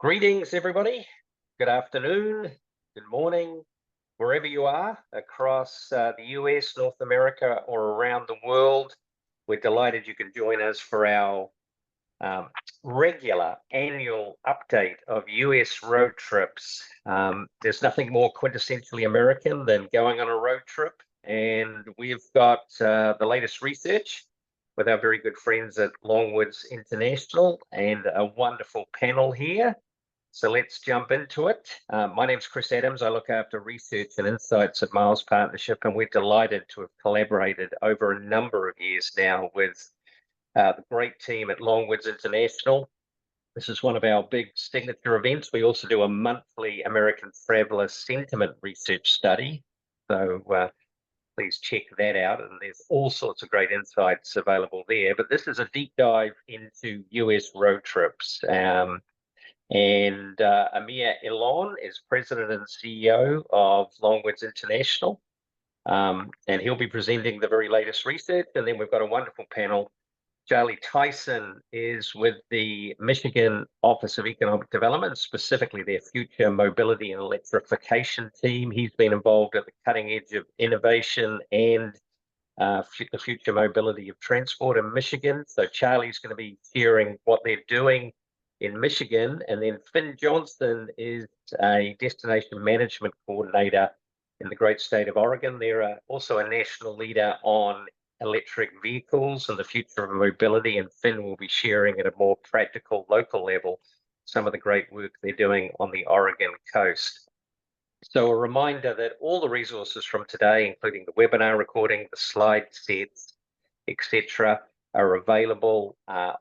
Greetings, everybody. Good afternoon, good morning, wherever you are across the US, North America, or around the world. We're delighted you can join us for our regular annual update of US road trips. There's nothing more quintessentially American than going on a road trip, and we've got the latest research with our very good friends at Longwoods International and a wonderful panel here. So let's jump into it. My name's Chris Adams. I look after research and insights at Miles Partnership, and we're delighted to have collaborated over a number of years now with the great team at Longwoods International. This is one of our big signature events. We also do a monthly American Traveller Sentiment Research Study. So please check that out. And there's all sorts of great insights available there. But this is a deep dive into US road trips. Amir Elon is president and CEO of Longwoods International. And he'll be presenting the very latest research. And then we've got a wonderful panel. Charlie Tyson is with the Michigan Office of Economic Development, specifically their future mobility and electrification team. He's been involved at the cutting edge of innovation and the future mobility of transport in Michigan. So Charlie's going to be sharing what they're doing in Michigan. And then Finn Johnston is a destination management coordinator in the great state of Oregon. They're also a national leader on electric vehicles and the future of mobility. And Finn will be sharing at a more practical local level some of the great work they're doing on the Oregon coast. So a reminder that all the resources from today, including the webinar recording, the slide sets, etc., are available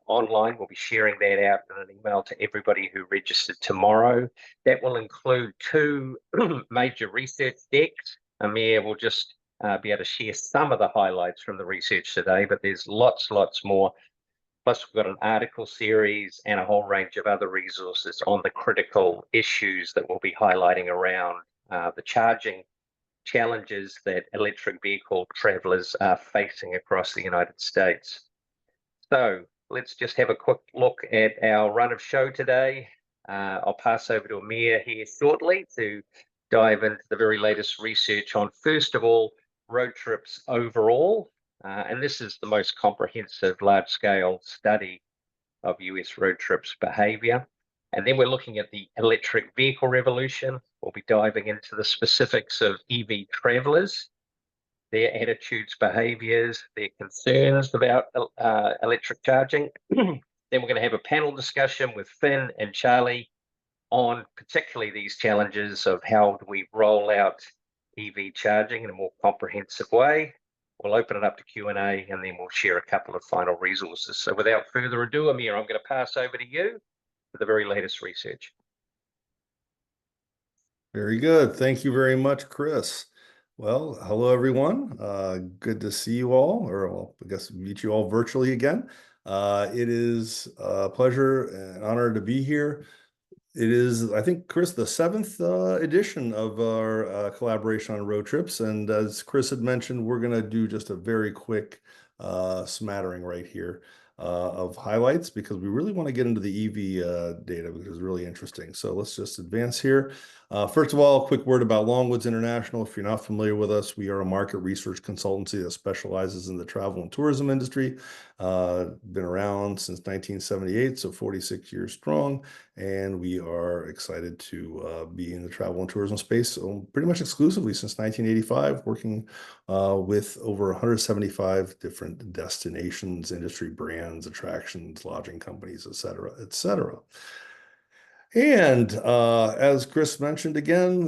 online. We'll be sharing that out in an email to everybody who registered tomorrow. That will include two major research decks. Amir will just be able to share some of the highlights from the research today, but there's lots more. Plus, we've got an article series and a whole range of other resources on the critical issues that we'll be highlighting around the charging challenges that electric vehicle travelers are facing across the United States. So let's just have a quick look at our run of show today. I'll pass over to Amir here shortly to dive into the very latest research on, first of all, road trips overall. And this is the most comprehensive large-scale study of US road trips behavior. And then we're looking at the electric vehicle revolution. We'll be diving into the specifics of EV travelers, their attitudes, behaviors, their concerns about electric charging. Then we're going to have a panel discussion with Finn and Charlie on particularly these challenges of how do we roll out EV charging in a more comprehensive way. We'll open it up to Q&A, and then we'll share a couple of final resources. So without further ado, Amir, I'm going to pass over to you for the very latest research. Very good. Thank you very much, Chris. Well, hello, everyone. Good to see you all, or well, I guess meet you all virtually again. It is a pleasure and honor to be here. It is, I think, Chris, the 7th edition of our collaboration on road trips. And as Chris had mentioned, we're going to do just a very quick smattering right here of highlights, because we really want to get into the EV data, because it's really interesting. So let's just advance here. First of all, a quick word about Longwoods International. If you're not familiar with us, we are a market research consultancy that specializes in the travel and tourism industry. Been around since 1978, so 46 years strong. And we are excited to be in the travel and tourism space pretty much exclusively since 1985, working with over 175 different destinations, industry brands, attractions, lodging companies, et cetera, et cetera. And as Chris mentioned again,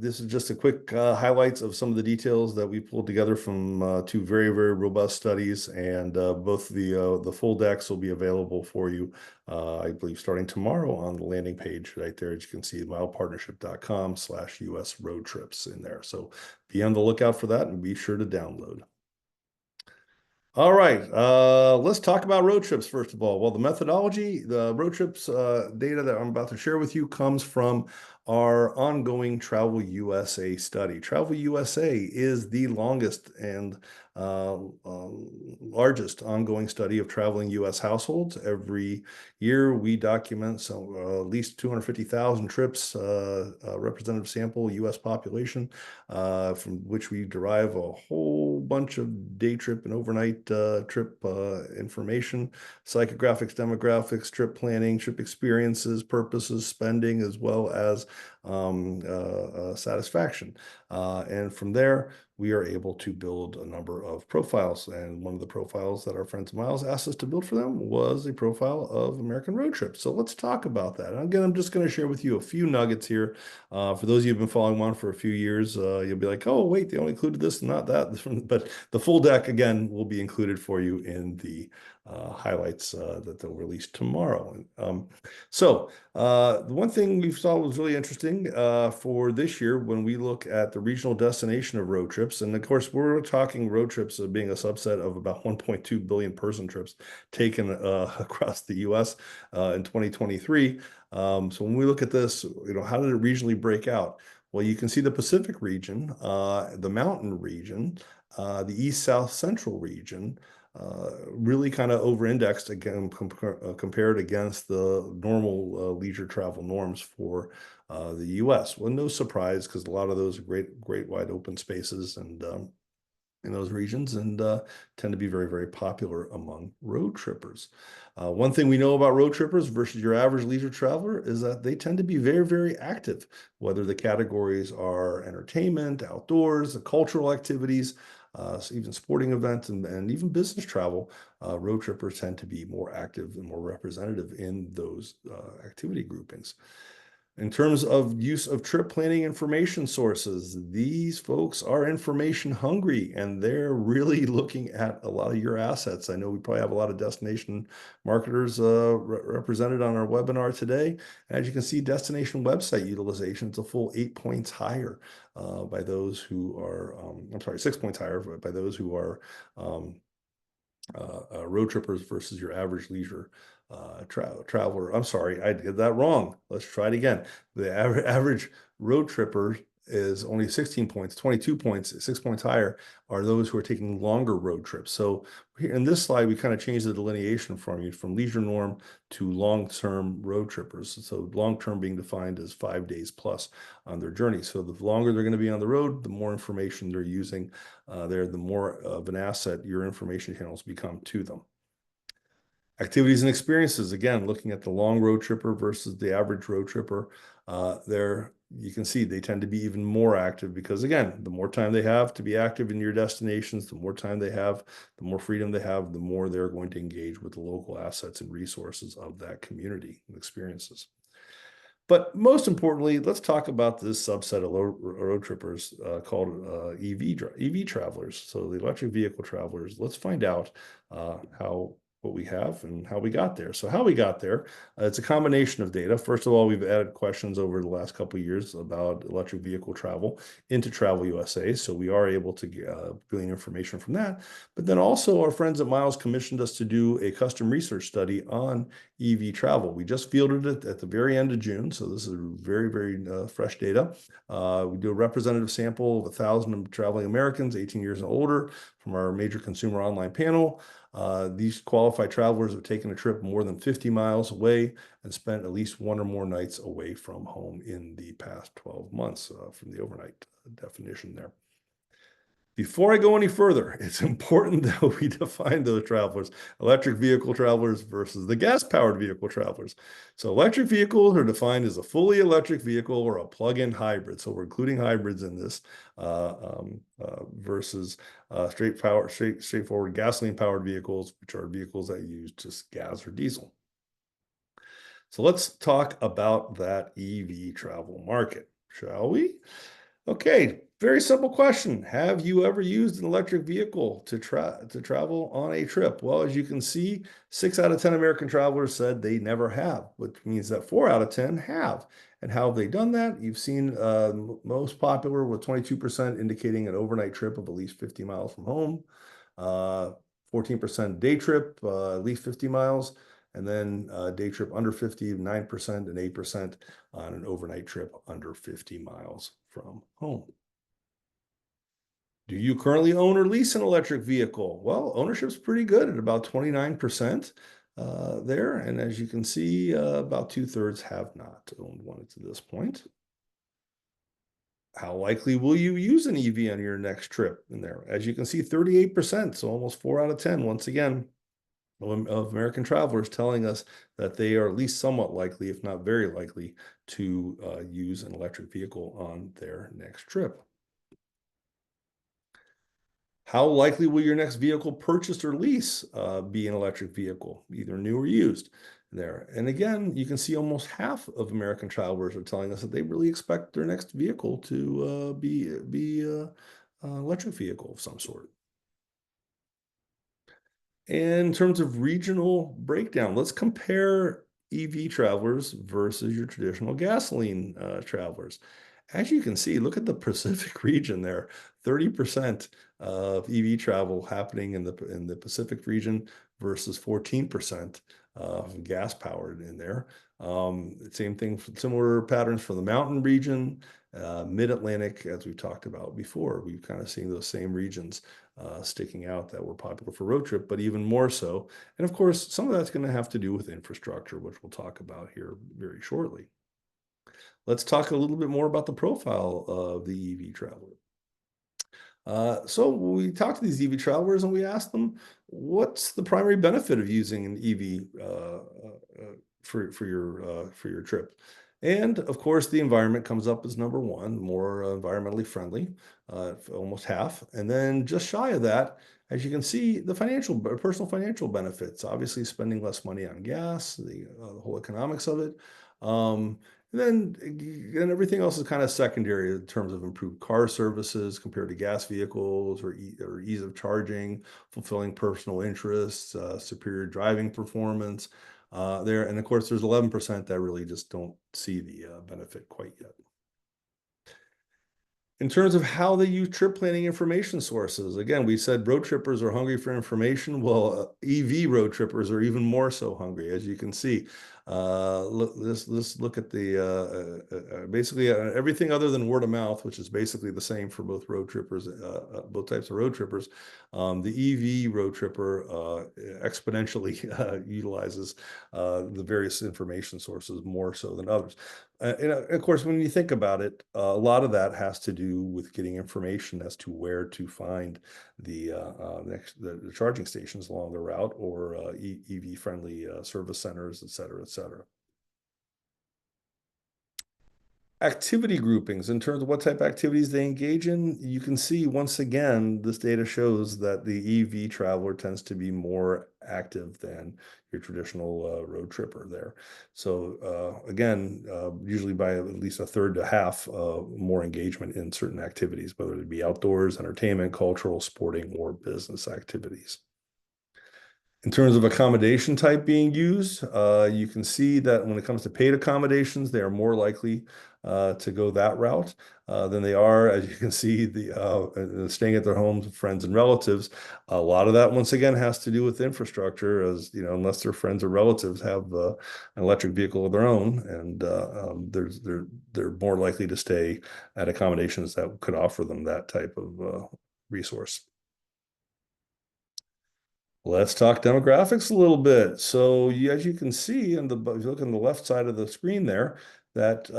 this is just a quick highlights of some of the details that we pulled together from two very robust studies, and both the full decks will be available for you, I believe, starting tomorrow on the landing page right there. As you can see, milepartnership.com/US road trips in there. So be on the lookout for that and be sure to download. All right, let's talk about road trips first of all. Well, the methodology, the road trips data that I'm about to share with you comes from our ongoing Travel USA study. Travel USA is the longest and largest ongoing study of traveling U.S. households. Every year, we document at least 250,000 trips, representative sample U.S. population, from which we derive a whole bunch of day trip and overnight trip information, psychographics, demographics, trip planning, trip experiences, purposes, spending, as well as satisfaction. And from there, we are able to build a number of profiles. And one of the profiles that our friends Miles asked us to build for them was a profile of American Road Trips. So let's talk about that. And again, I'm just going to share with you a few nuggets here. For those of you who've been following on for a few years, you'll be like, oh, wait, they only included this, not that. But the full deck, again, will be included for you in the highlights that they'll release tomorrow. The one thing we saw was really interesting for this year when we look at the regional destination of road trips. And of course, we're talking road trips of being a subset of about 1.2 billion person trips taken across the US in 2023. So when we look at this, how did it regionally break out? Well, you can see the Pacific region, the mountain region, the East, South, Central region, really kind of over-indexed again compared against the normal leisure travel norms for the U.S. Well, no surprise, because a lot of those are great wide open spaces and in those regions, and tend to be very, very popular among road trippers. One thing we know about road trippers versus your average leisure traveler is that they tend to be very, very active, whether the categories are entertainment, outdoors, cultural activities, even sporting events, and even business travel. Road trippers tend to be more active and more representative in those activity groupings. In terms of use of trip planning information sources, these folks are information hungry, and they're really looking at a lot of your assets. I know we probably have a lot of destination marketers represented on our webinar today. As you can see, destination website utilization is a full 8 points higher by those who are, 6 points higher by those who are road trippers versus your average leisure traveler. I'm sorry, I did that wrong. Let's try it again. The average road tripper is only 16 points, 22 points, 6 points higher are those who are taking longer road trips. So here in this slide, we kind of changed the delineation from leisure norm to long-term road trippers. So long-term being defined as 5 days plus on their journey. So the longer they're going to be on the road, the more information they're using there, the more of an asset your information channels become to them. Activities and experiences, again, looking at the long road tripper versus the average road tripper, there you can see they tend to be even more active because, again, the more time they have to be active in your destinations, the more time they have, the more freedom they have, the more they're going to engage with the local assets and resources of that community and experiences. But most importantly, let's talk about this subset of road trippers called EV travelers. So the electric vehicle travelers. Let's find out what we have and how we got there. So how we got there, it's a combination of data. First of all, we've added questions over the last couple of years about electric vehicle travel into Travel USA. So we are able to glean information from that. But then also our friends at Miles commissioned us to do a custom research study on EV travel. We just fielded it at the very end of June. So this is very, very fresh data. We do a representative sample of 1,000 traveling Americans, 18 years and older, from our major consumer online panel. These qualified travelers have taken a trip more than 50 miles away and spent at least one or more nights away from home in the past 12 months from the overnight definition there. Before I go any further, it's important that we define those travelers, electric vehicle travelers versus the gas-powered vehicle travelers. So electric vehicles are defined as a fully electric vehicle or a plug-in hybrid. So we're including hybrids in this versus straightforward gasoline-powered vehicles, which are vehicles that use just gas or diesel. So let's talk about that EV travel market, shall we? Okay, very simple question. Have you ever used an electric vehicle to travel on a trip? Well, as you can see, 6 out of 10 American travelers said they never have, which means that 4 out of 10 have. And how have they done that? You've seen most popular with 22% indicating an overnight trip of at least 50 miles from home, 14% day trip, at least 50 miles, and then day trip under 50, 9%, and 8% on an overnight trip under 50 miles from home. Do you currently own or lease an electric vehicle? Well, ownership's pretty good at about 29% there. And as you can see, about 2/3 have not owned one to this point. How likely will you use an EV on your next trip in there? As you can see, 38%, so almost 4 out of 10, once again, of American travelers telling us that they are at least somewhat likely, if not very likely, to use an electric vehicle on their next trip. How likely will your next vehicle purchase or lease be an electric vehicle, either new or used there? And again, you can see almost half of American travelers are telling us that they really expect their next vehicle to be an electric vehicle of some sort. In terms of regional breakdown, let's compare EV travelers versus your traditional gasoline travelers. As you can see, look at the Pacific region there. 30% of EV travel happening in the Pacific region versus 14% gas powered in there. Same thing, similar patterns for the mountain region, mid-Atlantic, as we've talked about before. We've kind of seen those same regions sticking out that were popular for road trip, but even more so. And of course, some of that's going to have to do with infrastructure, which we'll talk about here very shortly. Let's talk a little bit more about the profile of the EV traveler. So we talked to these EV travelers and we asked them, what's the primary benefit of using an EV for your trip? And of course, the environment comes up as number one, more environmentally friendly, almost half. And then just shy of that, as you can see, the personal financial benefits, obviously spending less money on gas, the whole economics of it. And then everything else is kind of secondary in terms of improved car services compared to gas vehicles, or ease of charging, fulfilling personal interests, superior driving performance there. And of course, there's 11% that really just don't see the benefit quite yet. In terms of how they use trip planning information sources, again, we said road trippers are hungry for information. Well, EV road trippers are even more so hungry, as you can see. Let's look at the basically everything other than word of mouth, which is basically the same for both road trippers, both types of road trippers. The EV road tripper exponentially utilizes the various information sources more so than others. And of course, when you think about it, a lot of that has to do with getting information as to where to find the charging stations along the route, or EV friendly service centers, et cetera, et cetera. Activity groupings in terms of what type of activities they engage in. You can see, once again, this data shows that the EV traveler tends to be more active than your traditional road tripper there. So again, usually by at least a third to half more engagement in certain activities, whether it be outdoors, entertainment, cultural, sporting, or business activities. In terms of accommodation type being used, you can see that when it comes to paid accommodations, they are more likely to go that route than they are, as you can see, staying at their homes with friends and relatives. A lot of that, once again, has to do with infrastructure, as you know, unless their friends or relatives have an electric vehicle of their own, and they're more likely to stay at accommodations that could offer them that type of resource. Let's talk demographics a little bit. So as you can see, if you look on the left side of the screen there, that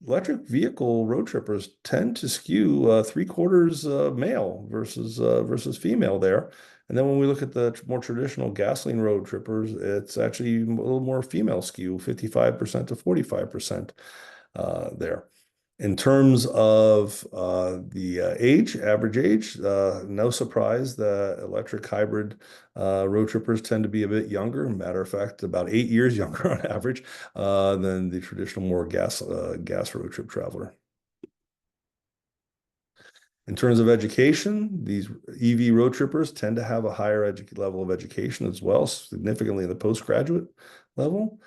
electric vehicle road trippers tend to skew 3/4 male versus female there. And then when we look at the more traditional gasoline road trippers, it's actually a little more female skew, 55% to 45% there. In terms of the average age, no surprise, the electric hybrid road trippers tend to be a bit younger. Matter of fact, about 8 years younger on average than the traditional more gas road trip traveler. In terms of education, these EV road trippers tend to have a higher level of education as well, significantly in the postgraduate level,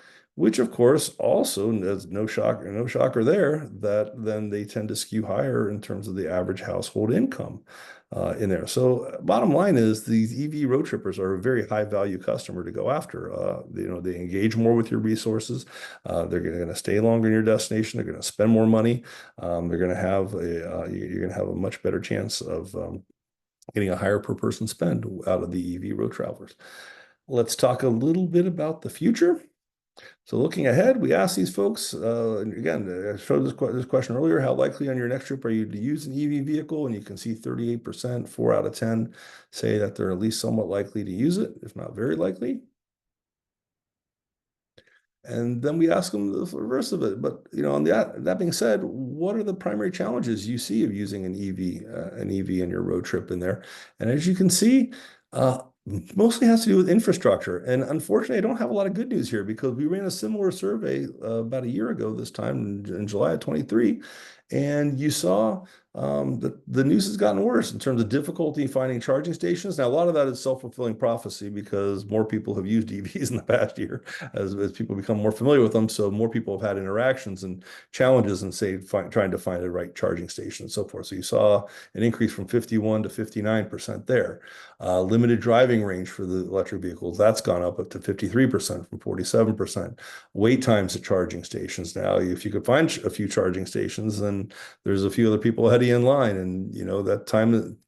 which of course also there's no shocker there, that then they tend to skew higher in terms of the average household income in there. So bottom line is these EV road trippers are a very high value customer to go after. They engage more with your resources. They're going to stay longer in your destination. They're going to spend more money. They're going to have you're going to have a much better chance of getting a higher per person spend out of the EV road travelers. Let's talk a little bit about the future. So looking ahead, we asked these folks, and again, I showed this question earlier, how likely on your next trip are you to use an EV vehicle? And you can see 38%, 4 out of 10 say that they're at least somewhat likely to use it, if not very likely. And then we ask them the reverse of it. But on that being said, what are the primary challenges you see of using an EV in your road trip in there? And as you can see, mostly has to do with infrastructure. And unfortunately, I don't have a lot of good news here because we ran a similar survey about a year ago this time in July of 23. And you saw that the news has gotten worse in terms of difficulty finding charging stations. Now, a lot of that is self-fulfilling prophecy because more people have used EVs in the past year as people become more familiar with them. So more people have had interactions and challenges and trying to find the right charging station and so forth. So you saw an increase from 51 to 59% there. Limited driving range for the electric vehicles, that's gone up to 53% from 47%. Wait times at charging stations. Now, if you could find a few charging stations, then there's a few other people ahead of you in line. And, that time,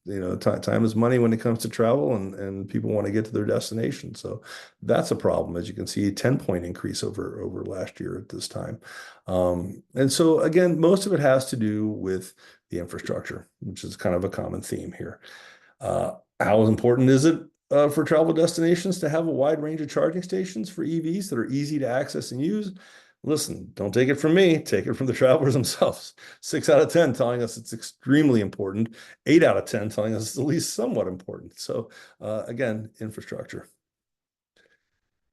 time is money when it comes to travel, and people want to get to their destination. So that's a problem. As you can see, a 10-point increase over last year at this time. And so again, most of it has to do with the infrastructure, which is kind of a common theme here. How important is it for travel destinations to have a wide range of charging stations for EVs that are easy to access and use? Listen, don't take it from me, take it from the travelers themselves. 6 out of 10 telling us it's extremely important, 8 out of 10 telling us it's at least somewhat important. So again, infrastructure.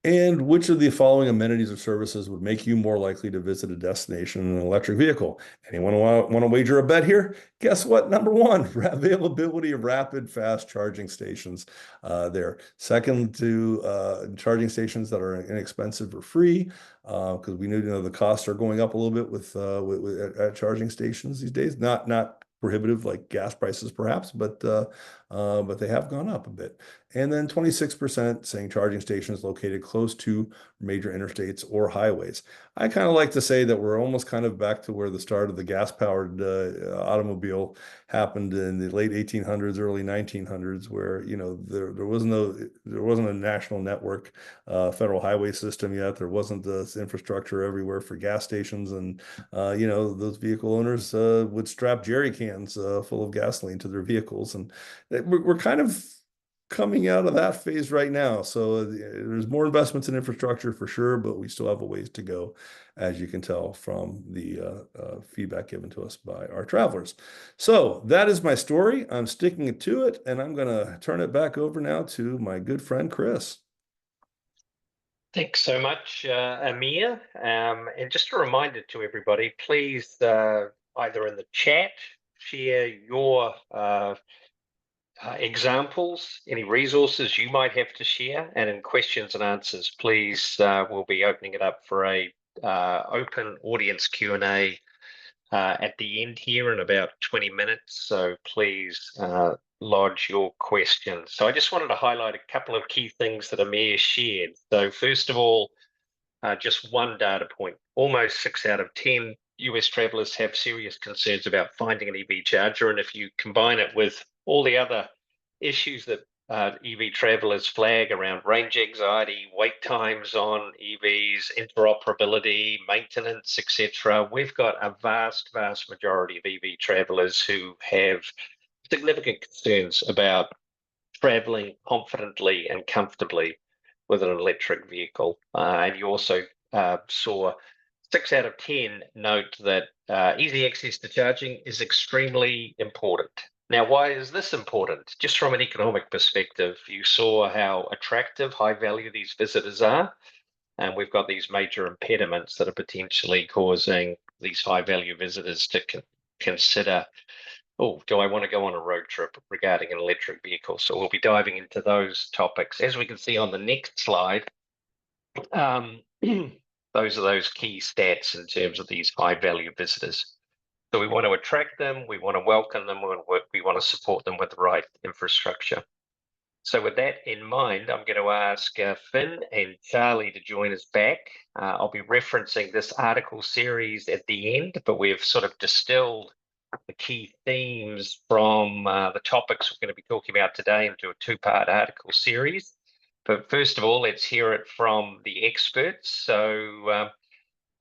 And which of the following amenities or services would make you more likely to visit a destination in an electric vehicle? Anyone want to wager a bet here? Guess what? Number one, availability of rapid, fast charging stations there. Second to charging stations that are inexpensive or free, because we know the costs are going up a little bit with at charging stations these days. Not prohibitive like gas prices perhaps, but they have gone up a bit. And then 26% saying charging stations located close to major interstates or highways. I kind of like to say that we're almost kind of back to where the start of the gas-powered automobile happened in the late 1800s, early 1900s, where there wasn't a national network, federal highway system yet. There wasn't this infrastructure everywhere for gas stations, and those vehicle owners would strap jerry cans full of gasoline to their vehicles, and we're kind of coming out of that phase right now. So there's more investments in infrastructure for sure, but we still have a ways to go, as you can tell from the feedback given to us by our travelers. So that is my story. I'm sticking to it, and I'm going to turn it back over now to my good friend, Chris. Thanks so much, Amir. And just a reminder to everybody, please either in the chat, share your examples, any resources you might have to share, and in questions and answers, please, we'll be opening it up for a open audience Q&A at the end here in about 20 minutes. So please lodge your questions. So I just wanted to highlight a couple of key things that Amir shared. So first of all, just one data point, almost 6 out of 10 US travelers have serious concerns about finding an EV charger. And if you combine it with all the other issues that EV travelers flag around range anxiety, wait times on EVs, interoperability, maintenance, etc., we've got a vast majority of EV travelers who have significant concerns about traveling confidently and comfortably with an electric vehicle. And you also saw 6 out of 10 note that easy access to charging is extremely important. Now, why is this important? Just from an economic perspective, you saw how attractive, high value these visitors are. And we've got these major impediments that are potentially causing these high value visitors to consider, oh, do I want to go on a road trip regarding an electric vehicle? So we'll be diving into those topics. As we can see on the next slide, Those are those key stats in terms of these high value visitors. So we want to attract them, we want to welcome them, we want to support them with the right infrastructure. So with that in mind, I'm going to ask Finn and Charlie to join us back. I'll be referencing this article series at the end, but we've sort of distilled the key themes from the topics we're going to be talking about today into a two-part article series. But first of all, let's hear it from the experts. So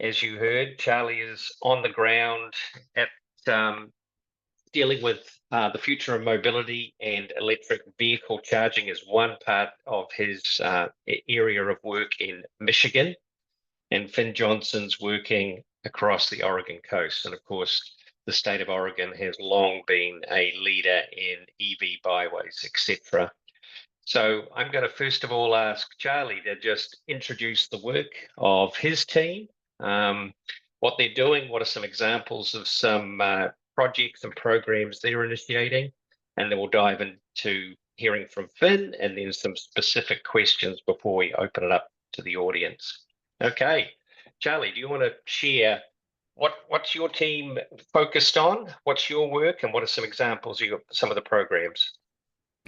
as you heard, Charlie is on the ground at dealing with the future of mobility, and electric vehicle charging is one part of his area of work in Michigan. And Finn Johnson's working across the Oregon coast. And of course, the state of Oregon has long been a leader in EV byways, etc. So I'm going to first of all ask Charlie to just introduce the work of his team, what they're doing, what are some examples of some projects and programs they're initiating, and then we'll dive into hearing from Finn and then some specific questions before we open it up to the audience. Okay, Charlie, do you want to share what's your team focused on? What's your work, and what are some examples of some of the programs?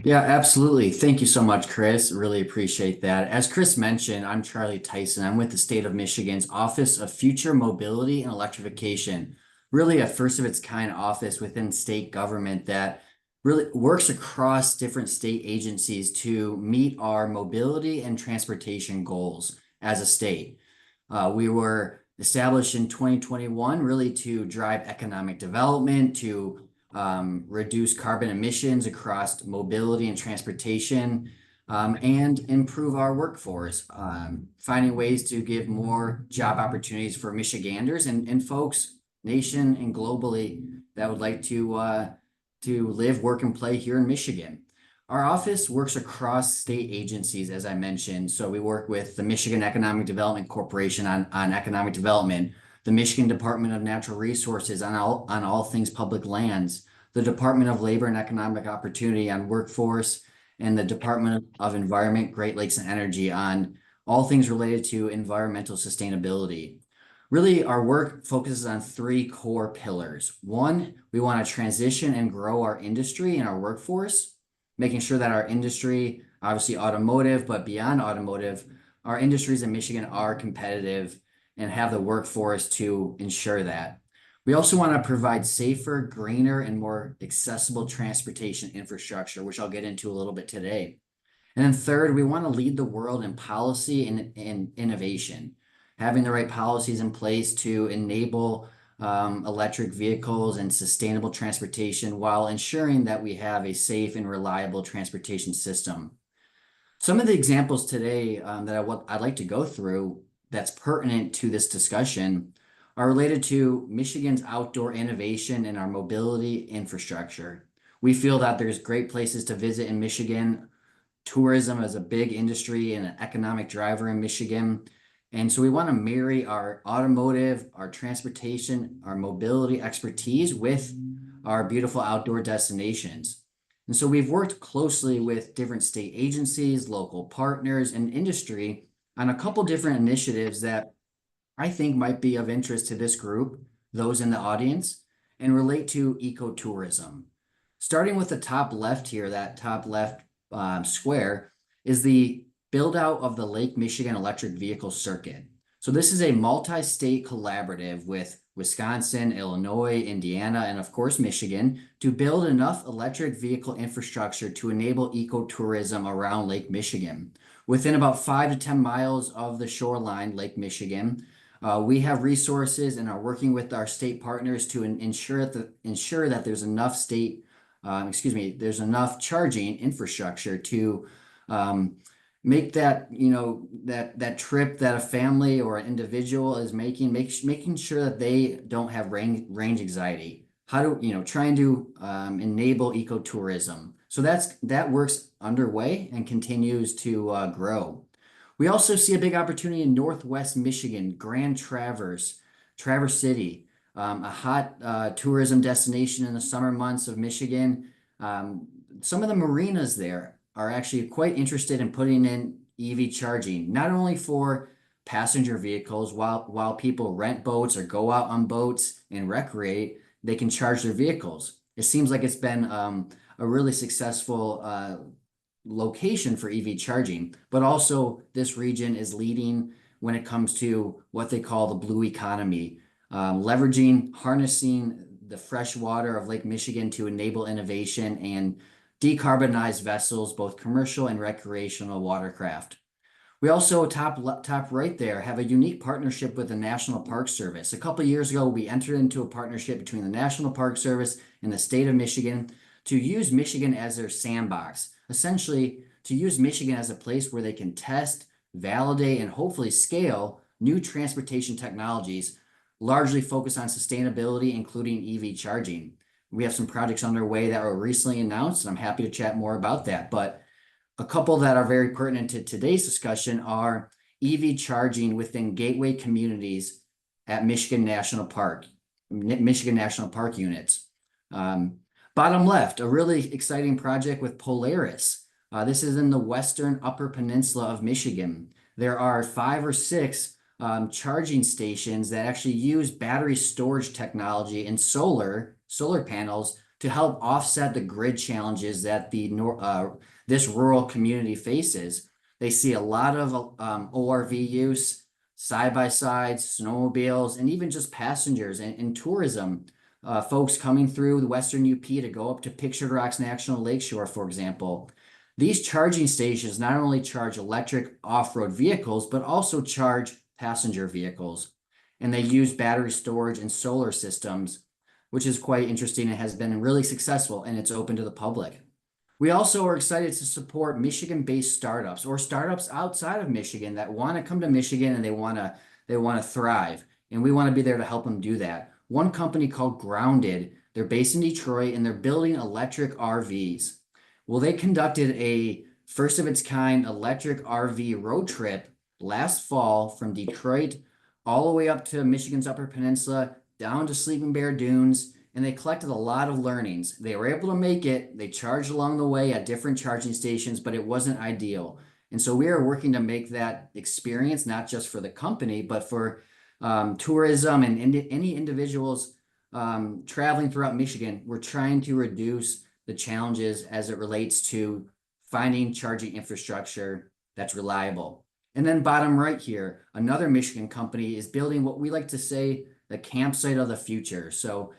Yeah, absolutely. Thank you so much, Chris. Really appreciate that. As Chris mentioned, I'm Charlie Tyson. I'm with the state of Michigan's Office of Future Mobility and Electrification, really a first of its kind office within state government that really works across different state agencies to meet our mobility and transportation goals as a state. We were established in 2021 really to drive economic development, to reduce carbon emissions across mobility and transportation, and improve our workforce, finding ways to give more job opportunities for Michiganders and folks nation and globally that would like to live, work, and play here in Michigan. Our office works across state agencies, as I mentioned. So we work with the Michigan Economic Development Corporation on economic development, the Michigan Department of Natural Resources on all things public lands, the Department of Labor and Economic Opportunity on workforce, and the Department of Environment, Great Lakes, and Energy on all things related to environmental sustainability. Really, our work focuses on three core pillars. One, we want to transition and grow our industry and our workforce, making sure that our industry, obviously automotive, but beyond automotive, our industries in Michigan are competitive and have the workforce to ensure that. We also want to provide safer, greener, and more accessible transportation infrastructure, which I'll get into a little bit today. And then third, we want to lead the world in policy and innovation, having the right policies in place to enable electric vehicles and sustainable transportation while ensuring that we have a safe and reliable transportation system. Some of the examples today that I'd like to go through that's pertinent to this discussion are related to Michigan's outdoor innovation and our mobility infrastructure. We feel that there's great places to visit in Michigan. Tourism is a big industry and an economic driver in Michigan. And so we want to marry our automotive, our transportation, our mobility expertise with our beautiful outdoor destinations. And so we've worked closely with different state agencies, local partners, and industry on a couple different initiatives that I think might be of interest to this group, those in the audience, and relate to ecotourism. Starting with the top left here, that top left square is the build out of the Lake Michigan Electric Vehicle Circuit. So this is a multi-state collaborative with Wisconsin, Illinois, Indiana, and of course, Michigan to build enough electric vehicle infrastructure to enable ecotourism around Lake Michigan. Within about 5 to 10 miles of the shoreline, Lake Michigan, we have resources and are working with our state partners to ensure that there's enough there's enough charging infrastructure to make that, that trip that a family or an individual is making sure that they don't have range anxiety. Trying to enable ecotourism. So that works underway and continues to grow. We also see a big opportunity in Northwest Michigan, Grand Traverse City, a hot tourism destination in the summer months of Michigan. Some of the marinas there are actually quite interested in putting in EV charging, not only for passenger vehicles while people rent boats or go out on boats and recreate, they can charge their vehicles. It seems like it's been a really successful location for EV charging, but also this region is leading when it comes to what they call the blue economy, harnessing the fresh water of Lake Michigan to enable innovation and decarbonize vessels, both commercial and recreational watercraft. We also, top right there, have a unique partnership with the National Park Service. A couple of years ago, we entered into a partnership between the National Park Service and the state of Michigan to use Michigan as their sandbox, essentially to use Michigan as a place where they can test, validate, and hopefully scale new transportation technologies, largely focused on sustainability, including EV charging. We have some projects underway that were recently announced, and I'm happy to chat more about that. But a couple that are very pertinent to today's discussion are EV charging within gateway communities at Michigan National Park units. Bottom left, a really exciting project with Polaris. This is in the western Upper Peninsula of Michigan. There are 5 or 6 charging stations that actually use battery storage technology and solar panels to help offset the grid challenges that this rural community faces. They see a lot of ORV use, side-by-sides, snowmobiles, and even just passengers and tourism. Folks coming through the Western UP to go up to Pictured Rocks National Lakeshore, for example. These charging stations not only charge electric off-road vehicles, but also charge passenger vehicles. And they use battery storage and solar systems, which is quite interesting and has been really successful, and it's open to the public. We also are excited to support Michigan-based startups or startups outside of Michigan that want to come to Michigan and they want to thrive. And we want to be there to help them do that. One company called Grounded, they're based in Detroit and they're building electric RVs. Well, they conducted a first of its kind electric RV road trip last fall from Detroit all the way up to Michigan's Upper Peninsula, down to Sleeping Bear Dunes, and they collected a lot of learnings. They were able to make it. They charged along the way at different charging stations, but it wasn't ideal. And so we are working to make that experience, not just for the company, but for tourism and any individuals traveling throughout Michigan. We're trying to reduce the challenges as it relates to finding charging infrastructure that's reliable. And then bottom right here, another Michigan company is building what we like to say the campsite of the future. So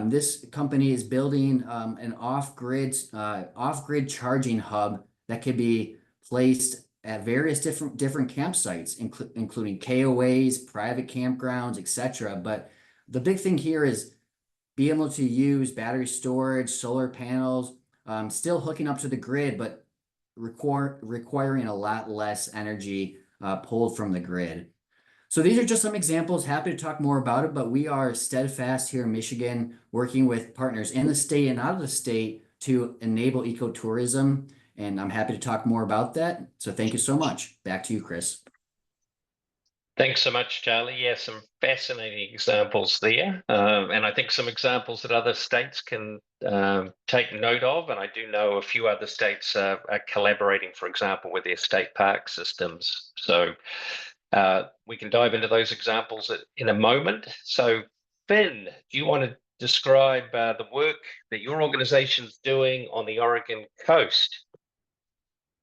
this company is building an off-grid charging hub that could be placed at various different campsites, including KOAs, private campgrounds, etc. But the big thing here is being able to use battery storage, solar panels, still hooking up to the grid, but requiring a lot less energy pulled from the grid. So these are just some examples. Happy to talk more about it, but we are steadfast here in Michigan, working with partners in the state and out of the state to enable ecotourism. And I'm happy to talk more about that. So thank you so much. Back to you, Chris. Thanks so much, Charlie. Yeah, some fascinating examples there. And I think some examples that other states can take note of. And I do know a few other states are collaborating, for example, with their state park systems. So we can dive into those examples in a moment. So Finn, do you want to describe the work that your organization's doing on the Oregon coast?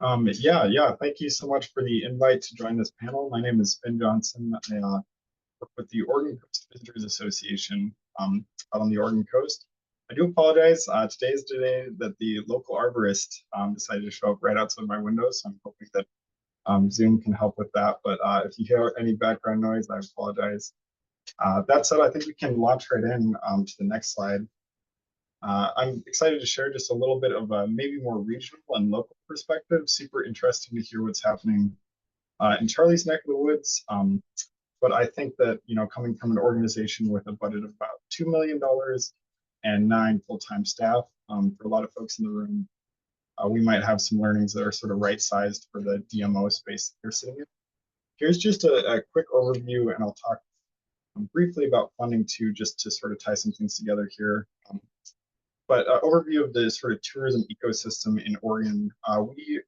Yeah. Thank you so much for the invite to join this panel. My name is Finn Johnson. I work with the Oregon Coast Visitors Association out on the Oregon coast. I do apologize. Today is the day that the local arborist decided to show up right outside my window, so I'm hoping that Zoom can help with that. But if you hear any background noise, I apologize. That said, I think we can launch right in to the next slide. I'm excited to share just a little bit of a maybe more regional and local perspective. Super interesting to hear what's happening in Charlie's neck of the woods. But I think that, coming from an organization with a budget of about $2 million and 9 full-time staff, for a lot of folks in the room, we might have some learnings that are sort of right-sized for the DMO space that they're sitting in. Here's just a quick overview, and I'll talk briefly about funding too, just to sort of tie some things together here. But overview of the sort of tourism ecosystem in Oregon. We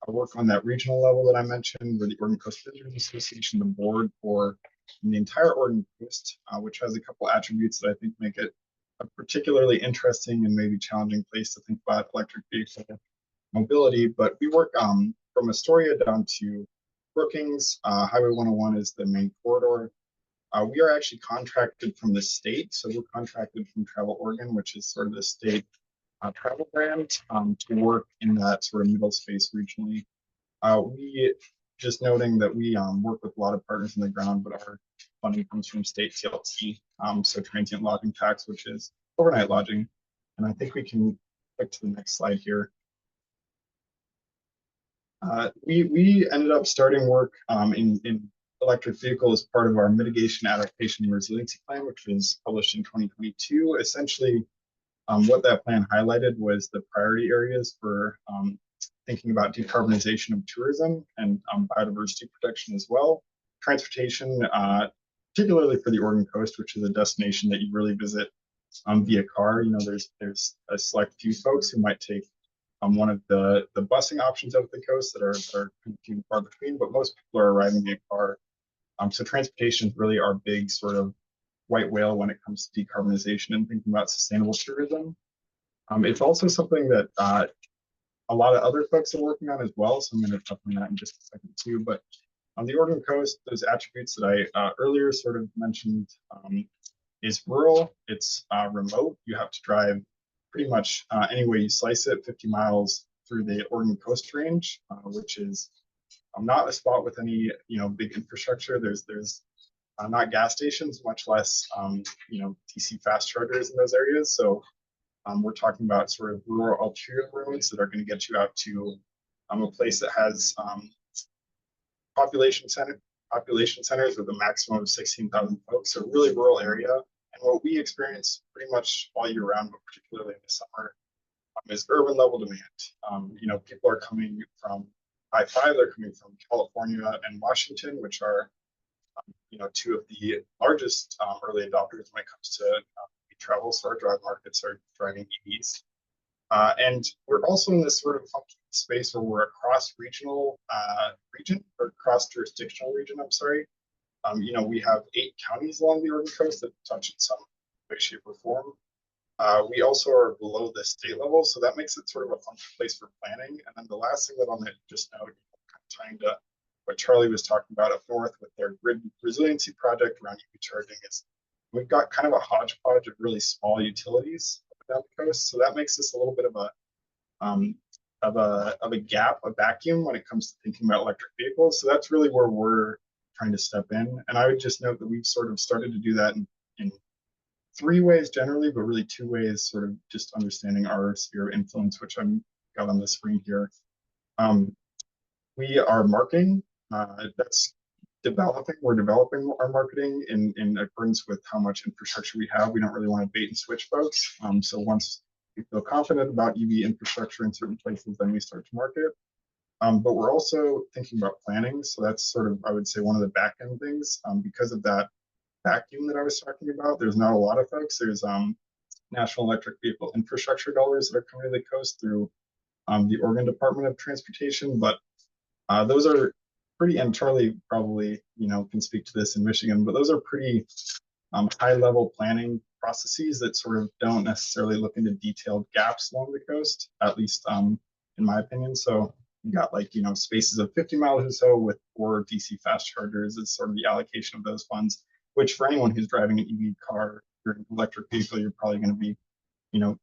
work on that regional level that I mentioned, where the Oregon Coast Visitors Association, the board for the entire Oregon Coast, which has a couple attributes that I think make it a particularly interesting and maybe challenging place to think about electric vehicle mobility. But we work from Astoria down to Brookings. Highway 101 is the main corridor. We are actually contracted from the state, so we're contracted from Travel Oregon, which is sort of the state travel brand, to work in that sort of middle space regionally. We just noting that we work with a lot of partners on the ground, but our funding comes from state TLT, so transient lodging tax, which is overnight lodging. And I think we can click to the next slide here. We ended up starting work in electric vehicle as part of our mitigation, adaptation, and resiliency plan, which was published in 2022. Essentially, what that plan highlighted was the priority areas for thinking about decarbonization of tourism and biodiversity protection as well. Transportation, particularly for the Oregon Coast, which is a destination that you really visit via car. You know, there's a select few folks who might take one of the busing options out of the coast that are few and far between, but most people are arriving via car. So transportation is really our big sort of white whale when it comes to decarbonization and thinking about sustainable tourism. It's also something that a lot of other folks are working on as well, so I'm going to touch on that in just a second too. But on the Oregon Coast, those attributes that I earlier sort of mentioned is rural, it's remote. You have to drive pretty much any way you slice it, 50 miles through the Oregon Coast Range, which is not a spot with any big infrastructure. There's not gas stations, much less DC fast chargers in those areas. So we're talking about sort of rural ulterior roads that are going to get you out to a place that has population centers with a maximum of 16,000 folks. So really rural area. And what we experience pretty much all year round, but particularly in the summer, is urban level demand. People are coming from I-5, they're coming from California and Washington, which are two of the largest early adopters when it comes to travel. So our drive markets are driving EVs. And we're also in this sort of space where we're a cross-regional region, or cross-jurisdictional region, I'm sorry. We have 8 counties along the Oregon Coast that touch in some way, shape, or form. We also are below the state level, so that makes it sort of a fun place for planning. And then the last thing that I'm going to just note, kind of tying to what Charlie was talking about up north with their grid resiliency project around EV charging, is we've got kind of a hodgepodge of really small utilities down the coast. So that makes this a little bit of a gap, a vacuum when it comes to thinking about electric vehicles. So that's really where we're trying to step in. And I would just note that we've sort of started to do that in 3 ways generally, but really 2 ways, sort of just understanding our sphere of influence, which I'm got on the screen here. We are marketing. That's developing. We're developing our marketing in accordance with how much infrastructure we have. We don't really want to bait and switch folks. So once we feel confident about EV infrastructure in certain places, then we start to market. But we're also thinking about planning. So that's sort of, I would say, one of the back end things. Because of that vacuum that I was talking about, there's not a lot of folks. There's National Electric Vehicle Infrastructure dollars that are coming to the coast through the Oregon Department of Transportation, but those are pretty, and Charlie probably can speak to this in Michigan, but those are pretty high level planning processes that sort of don't necessarily look into detailed gaps along the coast, at least in my opinion. So you got spaces of 50 miles or so with 4 DC fast chargers is sort of the allocation of those funds, which for anyone who's driving an EV car or an electric vehicle, you're probably going to be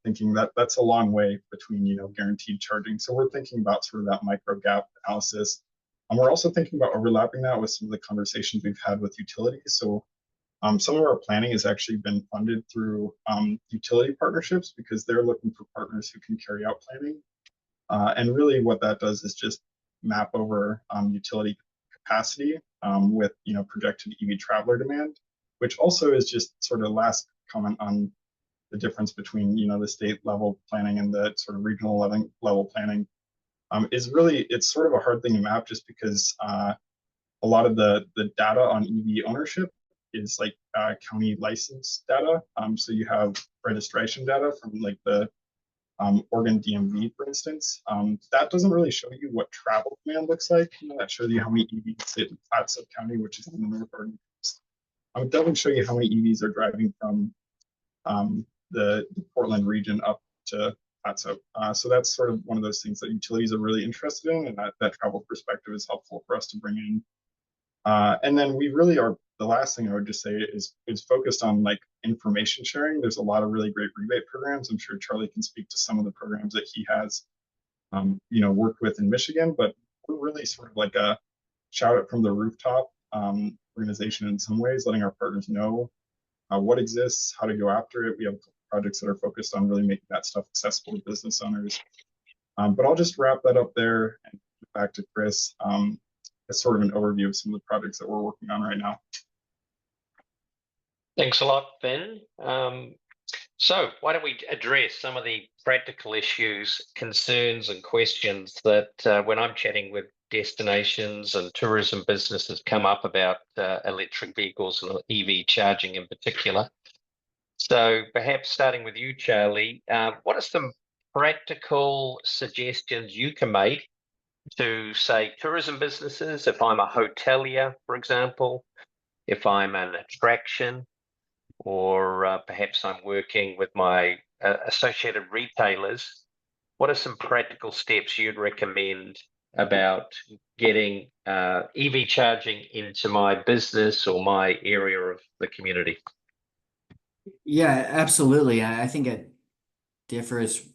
thinking that that's a long way between guaranteed charging. So we're thinking about sort of that micro gap analysis. And we're also thinking about overlapping that with some of the conversations we've had with utilities. So some of our planning has actually been funded through utility partnerships, because they're looking for partners who can carry out planning. And really what that does is just map over utility capacity with projected EV traveler demand, which also is just sort of last comment on the difference between the state level planning and the sort of regional level planning. Is really, it's sort of a hard thing to map, just because a lot of the data on EV ownership is like county license data. So you have registration data from like the Oregon DMV, for instance. That doesn't really show you what travel demand looks like. That shows you how many EVs hit Clatsop County, which is in the North Oregon coast. It doesn't show you how many EVs are driving from the Portland region up to Clatsop. So that's sort of one of those things that utilities are really interested in, and that travel perspective is helpful for us to bring in. And then we really are, the last thing I would just say is focused on like information sharing. There's a lot of really great rebate programs. I'm sure Charlie can speak to some of the programs that he has, worked with in Michigan, but we're really sort of like a shout out from the rooftop organization in some ways, letting our partners know what exists, how to go after it. We have projects that are focused on really making that stuff accessible to business owners. But I'll just wrap that up there and back to Chris. As sort of an overview of some of the projects that we're working on right now. Thanks a lot, Ben. So why don't we address some of the practical issues, concerns, and questions that when I'm chatting with destinations and tourism businesses come up about electric vehicles and EV charging in particular. So perhaps starting with you, Charlie, what are some practical suggestions you can make to, say, tourism businesses, if I'm a hotelier, for example, if I'm an attraction, or perhaps I'm working with my associated retailers, what are some practical steps you'd recommend about getting EV charging into my business or my area of the community? Yeah, absolutely. I think it differs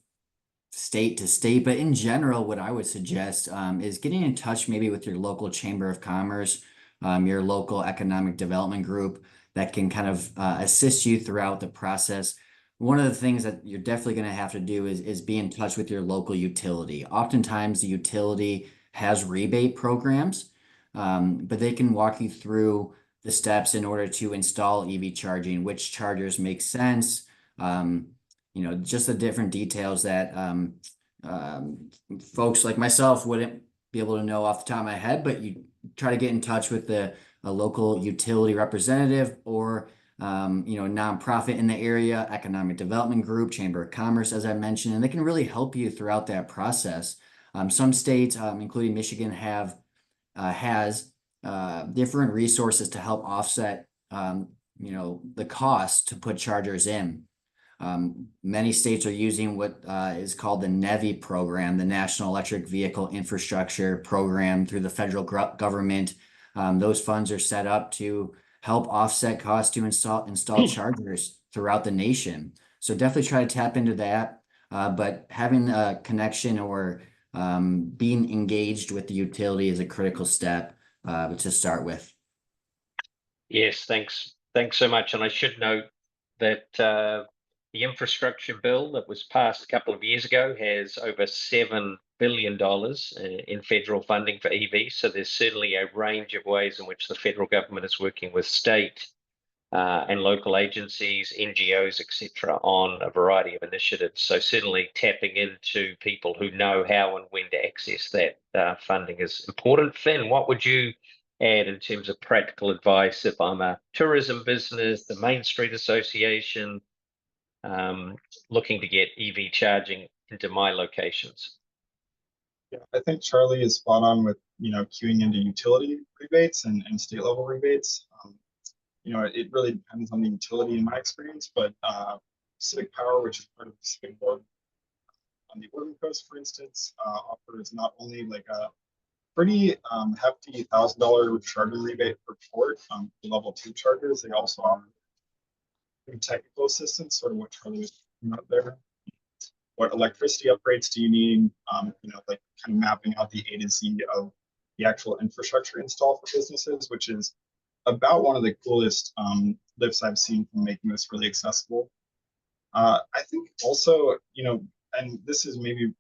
state to state, but in general, what I would suggest is getting in touch maybe with your local chamber of commerce, your local economic development group that can kind of assist you throughout the process. One of the things that you're definitely going to have to do is be in touch with your local utility. Oftentimes, the utility has rebate programs, but they can walk you through the steps in order to install EV charging, which chargers make sense, just the different details that folks like myself wouldn't be able to know off the top of my head, but you try to get in touch with a local utility representative or nonprofit in the area, economic development group, chamber of commerce, as I mentioned, and they can really help you throughout that process. Some states, including Michigan, has different resources to help offset the cost to put chargers in. Many states are using what is called the NEVI program, the National Electric Vehicle Infrastructure Program through the federal government. Those funds are set up to help offset costs to install chargers throughout the nation. So definitely try to tap into that. But having a connection or being engaged with the utility is a critical step to start with. Yes, thanks. Thanks so much. And I should note that the infrastructure bill that was passed a couple of years ago has over $7 billion in federal funding for EVs. So there's certainly a range of ways in which the federal government is working with state and local agencies, NGOs, etc., on a variety of initiatives. So certainly tapping into people who know how and when to access that funding is important. Finn, what would you add in terms of practical advice if I'm a tourism business, the Main Street Association, looking to get EV charging into my locations? Yeah, I think Charlie is spot on with queuing into utility rebates and state level rebates. It really depends on the utility in my experience, but Pacific Power, which is part of the Pacific Board on the Oregon coast, for instance, offers not only like a pretty hefty $1,000 charger rebate per port for level 2 chargers. They also offer technical assistance, sort of what Charlie was talking about there. What electricity upgrades do you need? Like kind of mapping out the A to Z of the actual infrastructure install for businesses, which is about one of the coolest lifts I've seen from making this really accessible. I think also, and this is maybe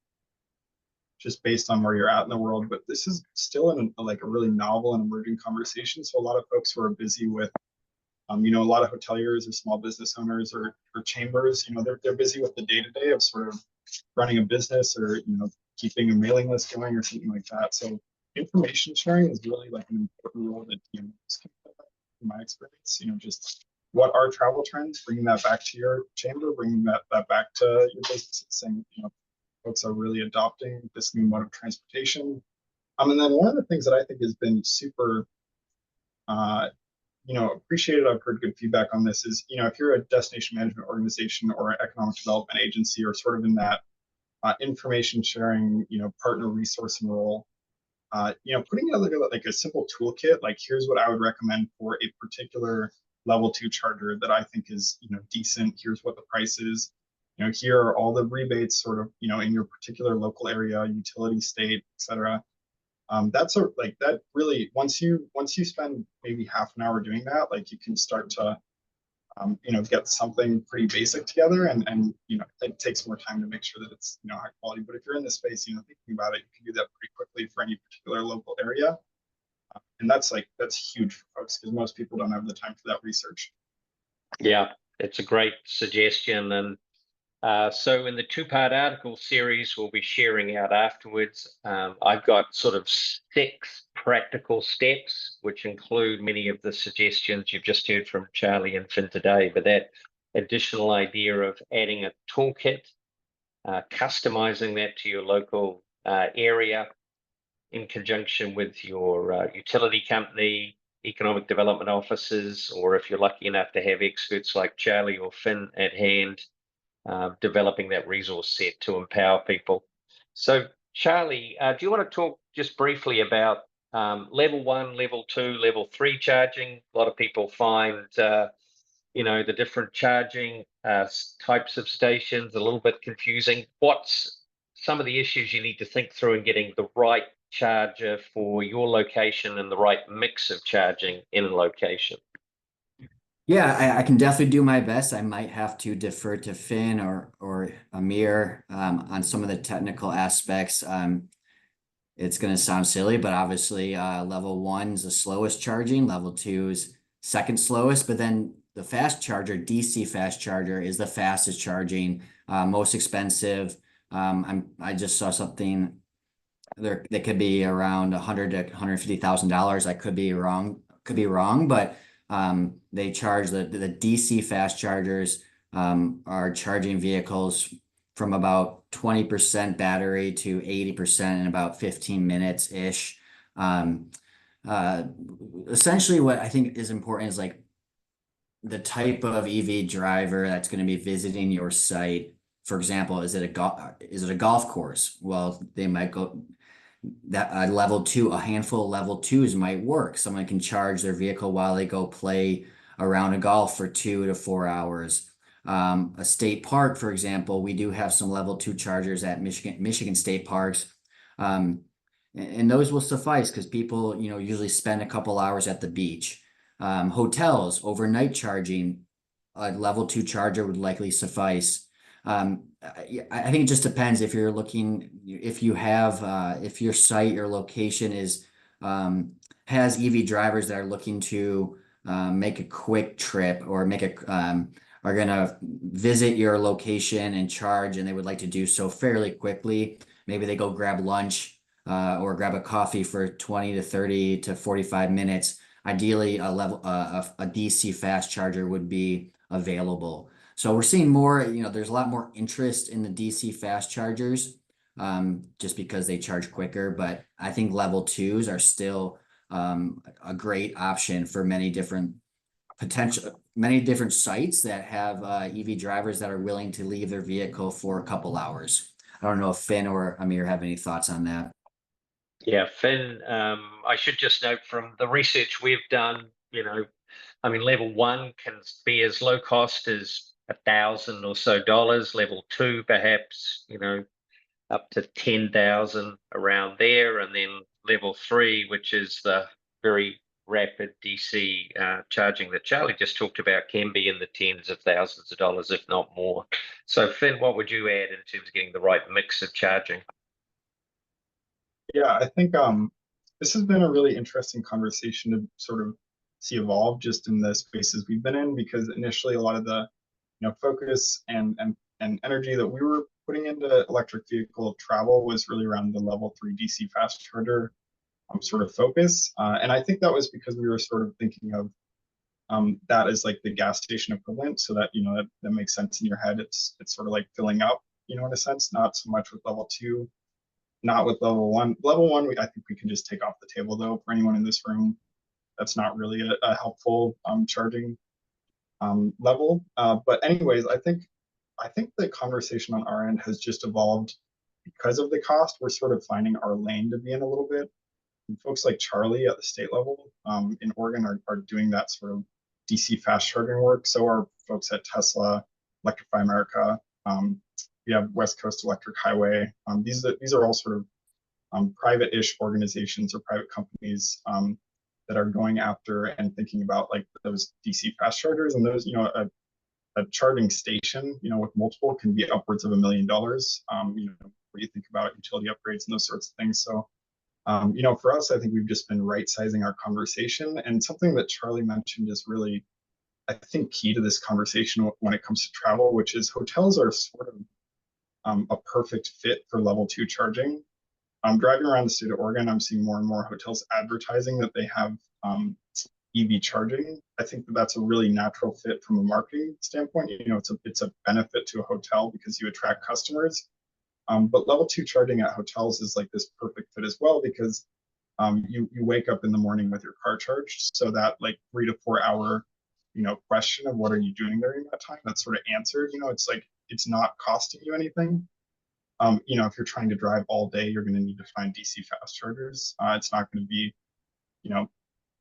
just based on where you're at in the world, but this is still in a really novel and emerging conversation. So a lot of folks who are busy with, a lot of hoteliers or small business owners or chambers, they're busy with the day-to-day of sort of running a business or, keeping a mailing list going or something like that. So information sharing is really like an important role that DMOs can play in my experience, just what are travel trends, bringing that back to your chamber, bringing that back to your business, saying, folks are really adopting this new mode of transportation. And then one of the things that I think has been super, appreciated, I've heard good feedback on this is, if you're a destination management organization or an economic development agency or sort of in that information sharing, partner resourcing role, putting together like a simple toolkit, like here's what I would recommend for a particular level 2 charger that I think is, decent. Here's what the price is. Here are all the rebates sort of, in your particular local area, utility, state, etc. That's like that really, once you spend maybe half an hour doing that, like you can start to get something pretty basic together, and it takes more time to make sure that it's high quality. But if you're in the space, thinking about it, you can do that pretty quickly for any particular local area, and that's huge for folks because most people don't have the time for that research. Yeah, it's a great suggestion. And so in the 2-part article series we'll be sharing out afterwards, I've got sort of 6 practical steps, which include many of the suggestions you've just heard from Charlie and Finn today, but that additional idea of adding a toolkit, customizing that to your local area in conjunction with your utility company, economic development officers, or if you're lucky enough to have experts like Charlie or Finn at hand, developing that resource set to empower people. So Charlie, do you want to talk just briefly about level 1, level 2, level 3 charging? A lot of people find the different charging types of stations a little bit confusing. What's some of the issues you need to think through in getting the right charger for your location and the right mix of charging in location? Yeah, I can definitely do my best. I might have to defer to Finn or Amir on some of the technical aspects. It's going to sound silly, but obviously level 1 is the slowest charging, level 2 is second slowest, but then the fast charger, DC fast charger, is the fastest charging, most expensive. I just saw something there that could be around $100,000 to $150,000. I could be wrong, but they charge the DC fast chargers are charging vehicles from about 20% battery to 80% in about 15 minutes ish. Essentially what I think is important is like the type of EV driver that's going to be visiting your site. For example, is it a golf course? Well, they might go that level 2, a handful of level 2s might work. Someone can charge their vehicle while they go play around a golf for 2 to 4 hours. A state park, for example, we do have some level 2 chargers at Michigan state parks. And those will suffice because people, usually spend a couple hours at the beach. Hotels, overnight charging, a level 2 charger would likely suffice. I think it just depends if you're looking, if your site, your location has EV drivers that are looking to make a quick trip or are going to visit your location and charge, and they would like to do so fairly quickly. Maybe they go grab lunch or grab a coffee for 20 to 30 to 45 minutes. Ideally, a DC fast charger would be available. So we're seeing more, there's a lot more interest in the DC fast chargers just because they charge quicker. But I think level 2s are still a great option for many different sites that have EV drivers that are willing to leave their vehicle for a couple hours. I don't know if Finn or Amir have any thoughts on that. Yeah, Finn, I should just note from the research we've done, level 1 can be as low cost as $1,000 or so. Level 2, perhaps, up to 10,000 around there. And then level 3, which is the very rapid DC charging that Charlie just talked about, can be in the tens of thousands of dollars, if not more. So Finn, what would you add in terms of getting the right mix of charging? Yeah, I think this has been a really interesting conversation to sort of see evolve just in the spaces we've been in, because initially a lot of the focus and energy that we were putting into electric vehicle travel was really around the level 3 DC fast charger sort of focus. And I think that was because we were sort of thinking of that is like the gas station equivalent, so that, that makes sense in your head. It's sort of like filling up, in a sense, not so much with level 2, not with level 1. Level 1, I think we can just take off the table, though, for anyone in this room. That's not really a helpful charging level. But anyways, I think the conversation on our end has just evolved because of the cost. We're sort of finding our lane to be in a little bit. And folks like Charlie at the state level in Oregon are doing that sort of DC fast charging work. So are folks at Tesla, Electrify America. We have West Coast Electric Highway. These are all sort of private-ish organizations or private companies that are going after and thinking about like those DC fast chargers. And those, a charging station, with multiple can be upwards of $1 million. Where you think about utility upgrades and those sorts of things. So, for us, I think we've just been right-sizing our conversation. And something that Charlie mentioned is really, I think, key to this conversation when it comes to travel, which is hotels are sort of a perfect fit for level 2 charging. I'm driving around the state of Oregon. I'm seeing more and more hotels advertising that they have EV charging. I think that's a really natural fit from a marketing standpoint. It's a benefit to a hotel because you attract customers. But level 2 charging at hotels is like this perfect fit as well, because you wake up in the morning with your car charged. So that like 3 to 4 hour, question of what are you doing during that time, that's sort of answered. It's like, it's not costing you anything. If you're trying to drive all day, you're going to need to find DC fast chargers. It's not going to be,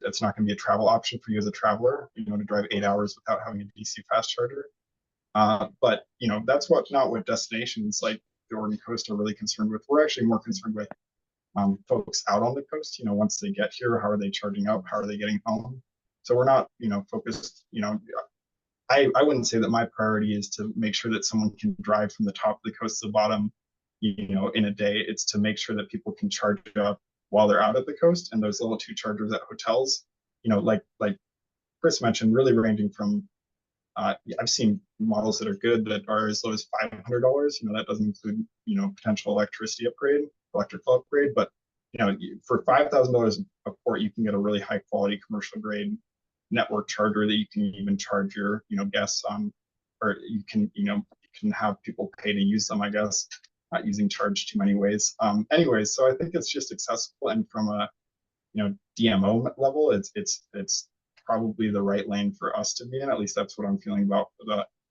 it's not going to be a travel option for you as a traveler, to drive 8 hours without having a DC fast charger. But that's not what destinations like the Oregon coast are really concerned with. We're actually more concerned with folks out on the coast. Once they get here, how are they charging up? How are they getting home? So we're not, focused. I wouldn't say that my priority is to make sure that someone can drive from the top of the coast to the bottom, in a day. It's to make sure that people can charge up while they're out at the coast. And those level 2 chargers at hotels, like Chris mentioned, really ranging from I've seen models that are good that are as low as $500. That doesn't include potential electrical upgrade. But for $5,000 a port, you can get a really high quality commercial grade network charger that you can even charge your guests on, or you can have people pay to use them. I guess not using charge too many ways. Anyways, so I think it's just accessible, and from a DMO level, it's probably the right lane for us to be in. At least that's what I'm feeling about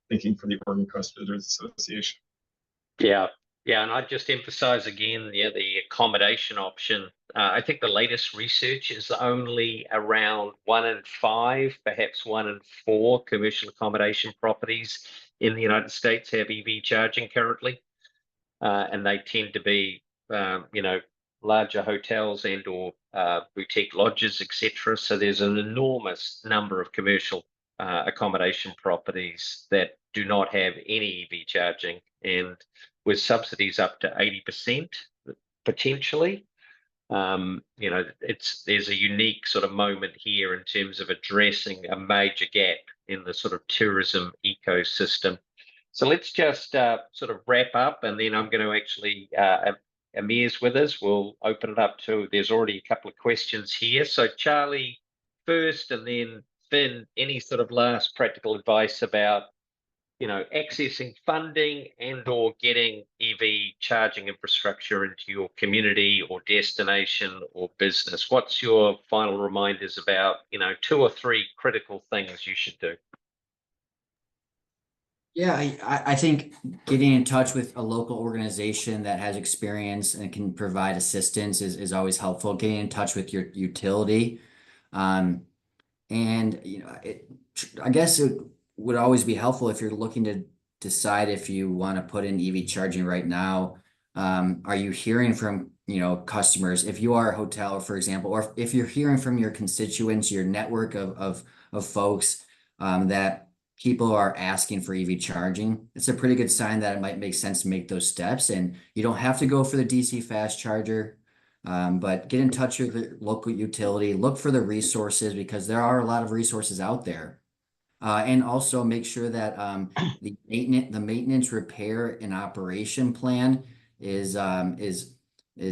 thinking for the Oregon Coast Visitors Association. Yeah, and I'd just emphasize again, the accommodation option. I think the latest research is only around 1 in 5, perhaps 1 in 4 commercial accommodation properties in the United States have EV charging currently, and they tend to be, larger hotels and or boutique lodges, etc. So there's an enormous number of commercial accommodation properties that do not have any EV charging, and with subsidies up to 80% potentially. There's a unique sort of moment here in terms of addressing a major gap in the sort of tourism ecosystem. So let's just sort of wrap up, and then I'm going to actually, Amir's with us. We'll open it up to, there's already a couple of questions here. So Charlie first, and then Finn, any sort of last practical advice about, accessing funding and or getting EV charging infrastructure into your community or destination or business? What's your final reminders about, 2 or 3 critical things you should do? Yeah, I think getting in touch with a local organization that has experience and can provide assistance is always helpful. Getting in touch with your utility. And, I guess it would always be helpful if you're looking to decide if you want to put in EV charging right now. Are you hearing from, customers? If you are a hotel, for example, or if you're hearing from your constituents, your network of folks that people are asking for EV charging, it's a pretty good sign that it might make sense to make those steps. And you don't have to go for the DC fast charger, but get in touch with the local utility, look for the resources, because there are a lot of resources out there. And also make sure that the maintenance, repair, and operation plan is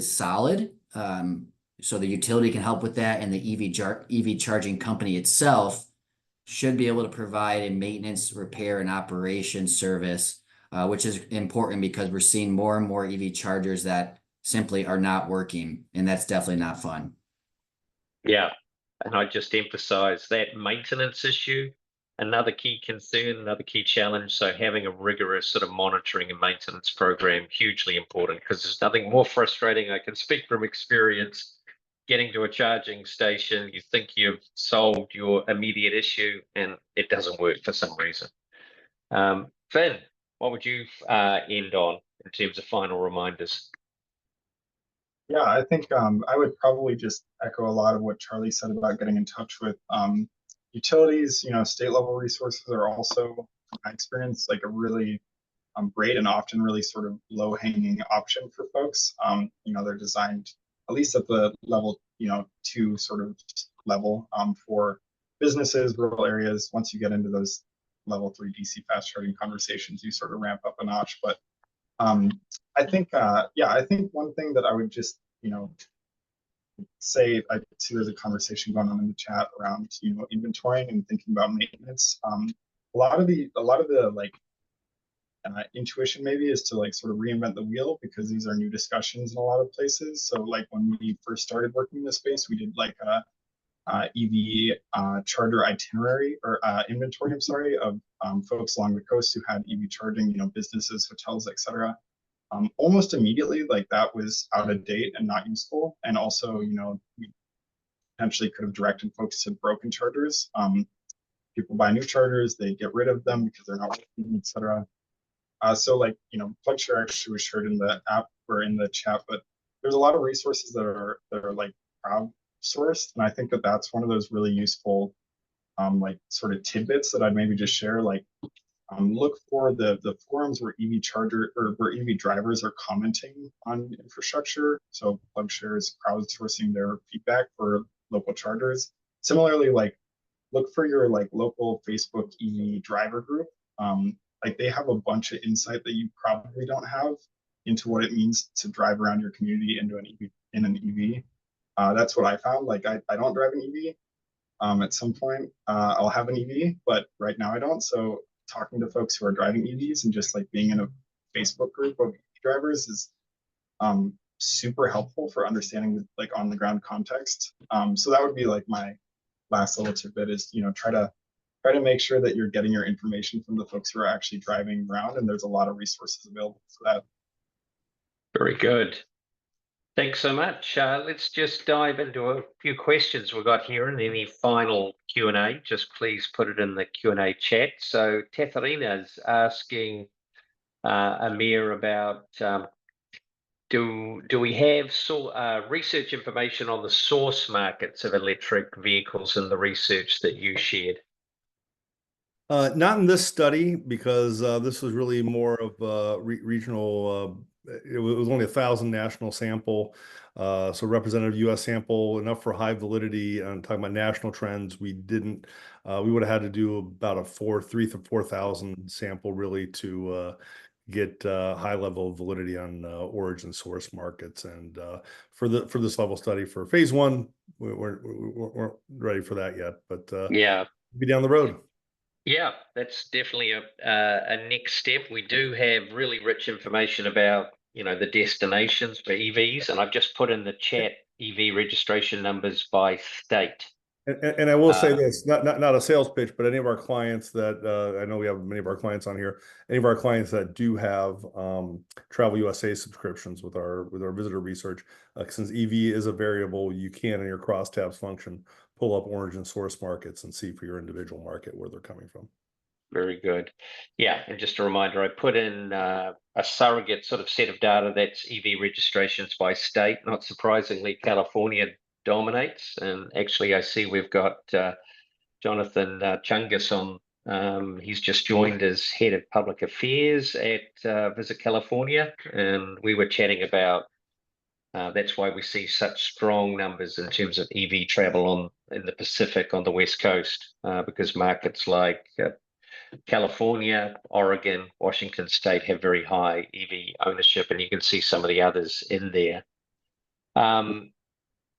solid. So the utility can help with that, and the EV charging company itself should be able to provide a maintenance, repair, and operation service, which is important because we're seeing more and more EV chargers that simply are not working, and that's definitely not fun. Yeah, and I just emphasize that maintenance issue, another key concern, another key challenge. So having a rigorous sort of monitoring and maintenance program, hugely important, because there's nothing more frustrating. I can speak from experience. Getting to a charging station, you think you've solved your immediate issue, and it doesn't work for some reason. Finn, what would you end on in terms of final reminders? Yeah, I think I would probably just echo a lot of what Charlie said about getting in touch with utilities. You know, state level resources are also, from my experience, like a really great and often really sort of low hanging option for folks. You know, they're designed at least at the level, you know, 2 sort of level for businesses, rural areas. Once you get into those level 3 DC fast charging conversations, you sort of ramp up a notch. But I think, yeah, I think one thing that I would just, you know, say, I see there's a conversation going on in the chat around, you know, inventorying and thinking about maintenance. A lot of the like intuition maybe is to like sort of reinvent the wheel, because these are new discussions in a lot of places. So like when we first started working in this space, we did like a EV charger itinerary or inventory, I'm sorry, of folks along the coast who had EV charging, you know, businesses, hotels, etc. Almost immediately, like that was out of date and not useful. And also, you know, we potentially could have directed folks to broken chargers. People buy new chargers, they get rid of them because they're not working, etc. So like, you know, PlugShare actually was shared in the app or in the chat, but there's a lot of resources that are like crowdsourced. And I think that that's one of those really useful like sort of tidbits that I'd maybe just share. Like look for the forums where EV charger or where EV drivers are commenting on infrastructure. So PlugShare is crowdsourcing their feedback for local chargers. Similarly, like look for your like local Facebook EV driver group. Like they have a bunch of insight that you probably don't have into what it means to drive around your community into an EV in an EV. That's what I found. Like I don't drive an EV. At some point, I'll have an EV, but right now I don't. So talking to folks who are driving EVs and just like being in a Facebook group of EV drivers is super helpful for understanding the, like on the ground context. So that would be like my last little tidbit is, you know, try to make sure that you're getting your information from the folks who are actually driving around, and there's a lot of resources available for that. Very good. Thanks so much. Let's just dive into a few questions we've got here, and any final Q&A, just please put it in the Q&A chat. So Katharina's asking Amir about do we have research information on the source markets of electric vehicles in the research that you shared? Not in this study, because this was really more of a regional. It was only 1,000 national sample, so representative U.S. sample, enough for high validity. I'm talking about national trends. We didn't. We would have had to do about a 3,000 to 4,000 sample really to get high level of validity on origin source markets. And for this level study for phase 1, we weren't ready for that yet, but Yeah. be down the road. Yeah, that's definitely a next step. We do have really rich information about, you know, the destinations for EVs, and I've just put in the chat EV registration numbers by state. And I will say this, not a sales pitch, but any of our clients that I know we have many of our clients on here, any of our clients that do have Travel USA subscriptions with our visitor research, since EV is a variable, you can in your crosstabs function pull up origin source markets and see for your individual market where they're coming from. Very good. Yeah, and just a reminder, I put in a surrogate sort of set of data that's EV registrations by state. Not surprisingly, California dominates, and actually I see we've got Jonathan Chungus on. He's just joined as head of public affairs at Visit California, and we were chatting about that's why we see such strong numbers in terms of EV travel in the Pacific on the West Coast, because markets like California, Oregon, Washington State have very high EV ownership, and you can see some of the others in there.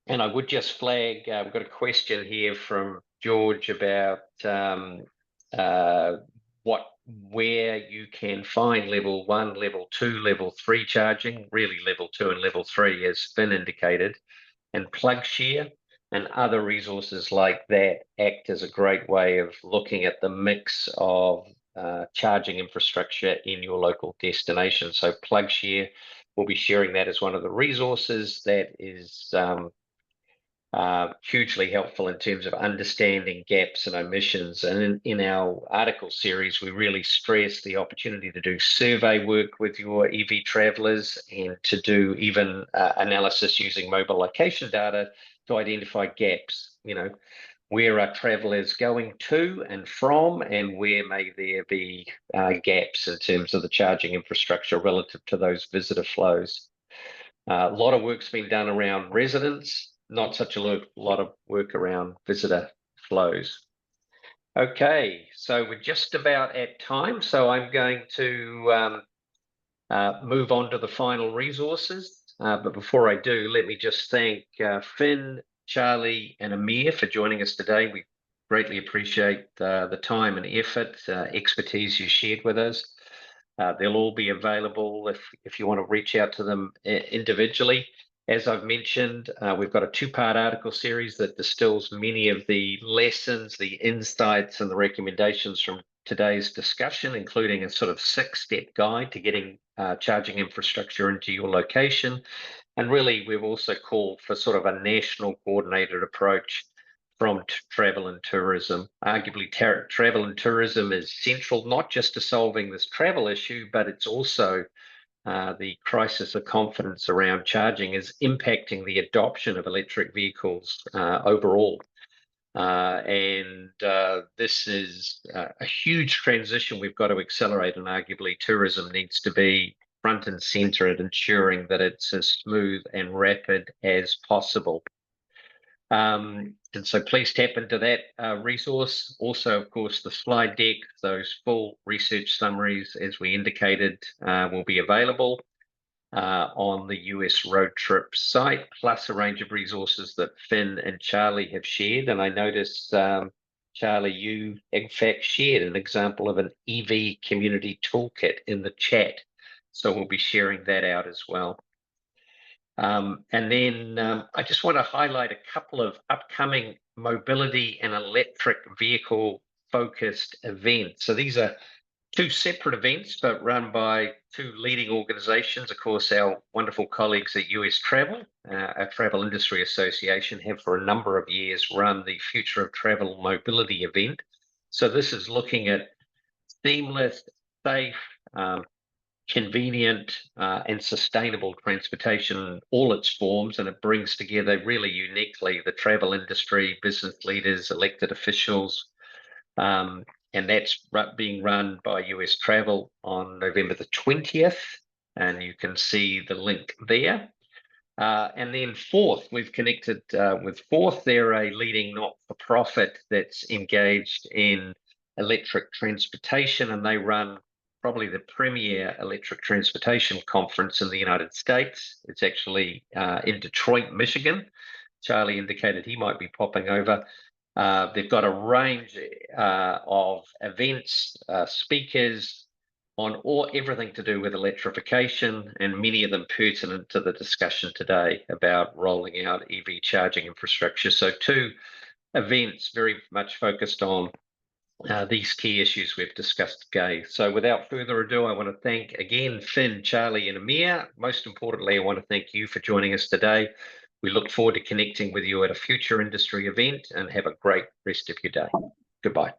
And I would just flag, we've got a question here from George about where you can find level 1, level 2, level 3 charging, really level 2 and level 3, as Finn indicated, and PlugShare and other resources like that act as a great way of looking at the mix of charging infrastructure in your local destination. So PlugShare will be sharing that as one of the resources that is hugely helpful in terms of understanding gaps and omissions. And in our article series, we really stress the opportunity to do survey work with your EV travelers and to do even analysis using mobile location data to identify gaps. Where are travelers going to and from, and where may there be gaps in terms of the charging infrastructure relative to those visitor flows. A lot of work's been done around residents, not such a lot of work around visitor flows. Okay, so we're just about at time, so I'm going to move on to the final resources. But before I do, let me just thank Finn, Charlie, and Amir for joining us today. We greatly appreciate the time and effort, expertise you shared with us. They'll all be available if you want to reach out to them individually. As I've mentioned, we've got a 2-part article series that distills many of the lessons, the insights, and the recommendations from today's discussion, including a sort of 6-step guide to getting charging infrastructure into your location. And really, we've also called for sort of a national coordinated approach from travel and tourism. Arguably, travel and tourism is central not just to solving this travel issue, but it's also the crisis of confidence around charging is impacting the adoption of electric vehicles overall. This is a huge transition we've got to accelerate, and arguably tourism needs to be front and center at ensuring that it's as smooth and rapid as possible. And so please tap into that resource. Also, of course, the slide deck, those full research summaries, as we indicated, will be available on the US Road Trip site, plus a range of resources that Finn and Charlie have shared. And I noticed, Charlie, you in fact shared an example of an EV community toolkit in the chat. So we'll be sharing that out as well. And then I just want to highlight a couple of upcoming mobility and electric vehicle focused events. So these are 2 separate events, but run by 2 leading organizations. Of course, our wonderful colleagues at US Travel, our Travel Industry Association, have for a number of years run the Future of Travel Mobility event. So this is looking at seamless, safe, convenient and sustainable transportation in all its forms, and it brings together really uniquely the travel industry, business leaders, elected officials, and that's being run by US Travel on November the 20th, and you can see the link there. And then Forth, we've connected with Forth. They're a leading not-for-profit that's engaged in electric transportation, and they run probably the premier electric transportation conference in the United States. It's actually in Detroit, Michigan. Charlie indicated he might be popping over. They've got a range of events, speakers on everything to do with electrification, and many of them pertinent to the discussion today about rolling out EV charging infrastructure. So 2 events very much focused on these key issues we've discussed today. So without further ado, I want to thank again Finn, Charlie, and Amir. Most importantly, I want to thank you for joining us today. We look forward to connecting with you at a future industry event, and have a great rest of your day. Goodbye.